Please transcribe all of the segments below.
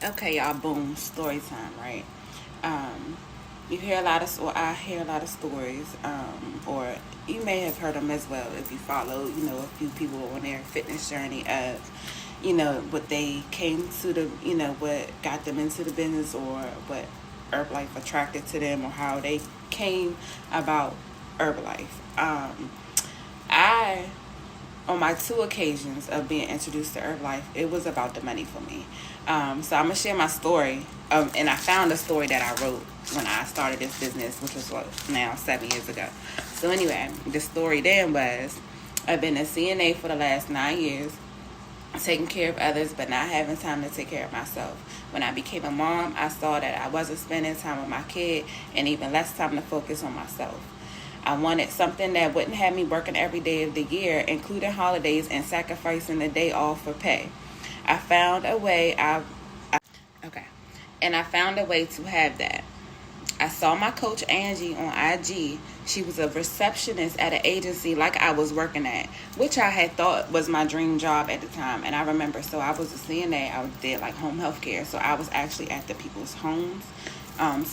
Okay, y'all, boom, story time, right? Um, you hear a lot of, or I hear a lot of stories, or you may have heard them as well if you follow, a few people on their fitness journey of, what they came to what got them into the business or what Herbalife attracted to them or how they came about Herbalife. I on my two occasions of being introduced to Herbalife, it was about the money for me. So I'm gonna share my story, and I found a story that I wrote when I started this business, which was now 7 years ago. So anyway, the story then was I've been a CNA for the last 9 years, taking care of others, but not having time to take care of myself. When I became a mom, I saw that I wasn't spending time with my kid and even less time to focus on myself. I wanted something that wouldn't have me working every day of the year, including holidays and sacrificing the day off for pay. I found a way. Okay, and I found a way to have that. I saw my coach Angie on IG. She was a receptionist at an agency like I was working at, which I had thought was my dream job at the time. And I remember, so I was a CNA. I did like home health care. So I was actually at the people's homes,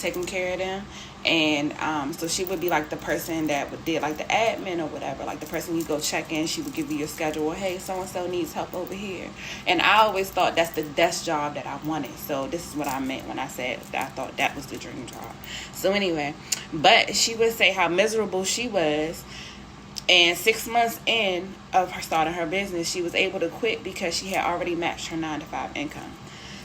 taking care of them. And so she would be like the person that did like the admin or whatever, like the person you go check in. She would give you your schedule. Hey, so and so needs help over here. And I always thought that's the best job that I wanted. So this is what I meant when I said that I thought that was the dream job. So anyway, but she would say how miserable she was. And 6 months in of her starting her business, she was able to quit because she had already matched her 9-to-5 income.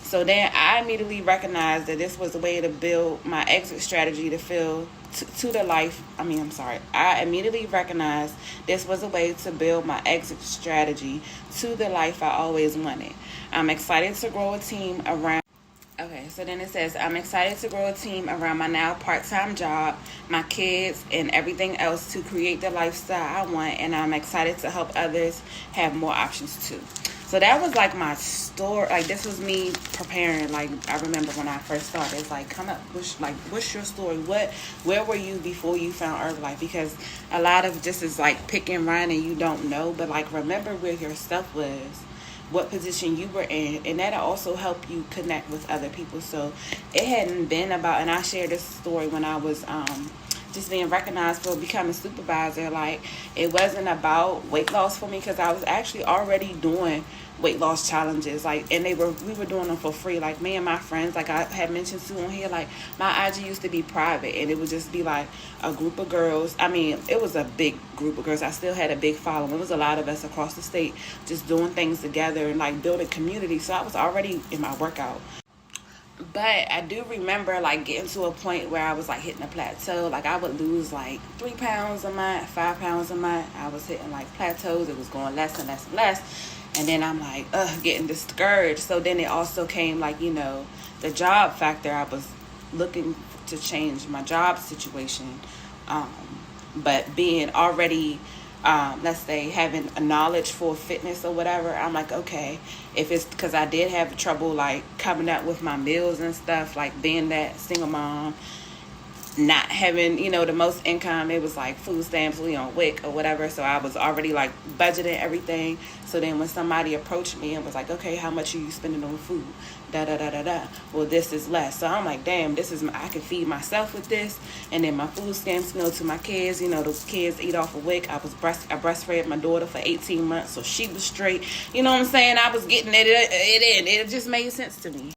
So then I immediately recognized that this was a way to build my exit strategy to feel to the life. I immediately recognized this was a way to build my exit strategy to the life I always wanted. I'm excited to grow a team around. Okay, so then it says, I'm excited to grow a team around my now part-time job, my kids, and everything else to create the lifestyle I want, and I'm excited to help others have more options too. So that was like my story. Like this was me preparing. Like I remember when I first started, it's like, what's your story? Where were you before you found Herbalife? Because a lot of just is like pick and run and you don't know, but like remember where your stuff was, what position you were in, and that'll also help you connect with other people. So it hadn't been about, and I shared this story when I was just being recognized for becoming supervisor. Like it wasn't about weight loss for me because I was actually already doing weight loss challenges, like, and we were doing them for free. Like me and my friends, like I had mentioned too on here, like my IG used to be private and it would just be like a group of girls. I mean, it was a big group of girls. I still had a big following. It was a lot of us across the state just doing things together and like building community. So I was already in my workout. But I do remember like getting to a point where I was like hitting a plateau. Like I would lose like 3 pounds a month, 5 pounds a month. I was hitting like plateaus. It was going less and less and less. And then I'm like, getting discouraged. So then it also came like, the job factor. I was looking to change my job situation. But being already, let's say, having a knowledge for fitness or whatever, I'm like, okay, if it's because I did have trouble like coming up with my meals and stuff, like being that single mom, not having, the most income. It was like food stamps, on WIC or whatever. So I was already like budgeting everything. So then when somebody approached me and was like, okay, how much are you spending on food? Da da da da da. Well, this is less. So I'm like, damn, I can feed myself with this. And then my food stamps go to my kids. Those kids eat off of WIC. I breastfed my daughter for 18 months. So she was straight. You know what I'm saying? I was getting it in. It just made sense to me.